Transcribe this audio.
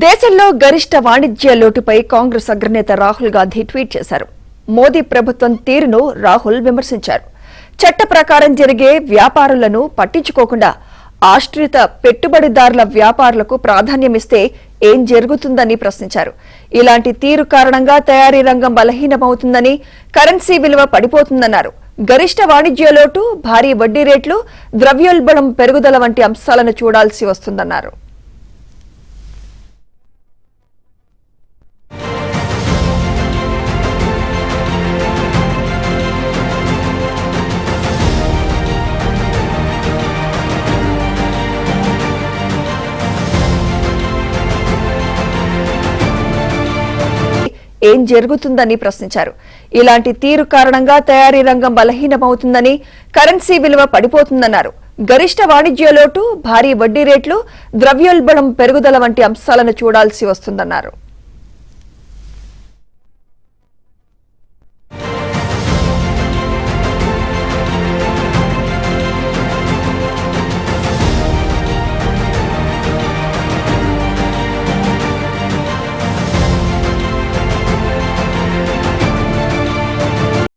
దేశంలో గరిష్ట వాణిజ్య లోటుపై కాంగ్రెస్ అగ్రనేత రాహుల్ గాంధీ ట్వీట్ చేశారు. మోదీ ప్రభుత్వం తీరును రాహుల్ విమర్శించారు. చట్ట ప్రకారం జరిగే వ్యాపారులను పట్టించుకోకుండా ఆశ్రిత పెట్టుబడిదారుల వ్యాపారులకు ప్రాధాన్యమిస్తే ఏం జరుగుతుందని ప్రశ్నించారు. ఇలాంటి తీరు కారణంగా తయారీ రంగం బలహీనమవుతుందని, కరెన్సీ విలువ పడిపోతుందన్నారు. గరిష్ట వాణిజ్య లోటు, భారీ వడ్డీ రేట్లు, ద్రవ్యోల్బణం పెరుగుదల వంటి అంశాలను చూడాల్సి వస్తుందన్నారు. ఏం జరుగుతుందని ప్రశ్నించారు. ఇలాంటి తీరు కారణంగా తయారీ రంగం బలహీనమవుతుందని, కరెన్సీ విలువ పడిపోతుందన్నారు. గరిష్ట వాణిజ్య లోటు, భారీ వడ్డీ రేట్లు, ద్రవ్యోల్బణం పెరుగుదల వంటి అంశాలను చూడాల్సి వస్తుందన్నారు.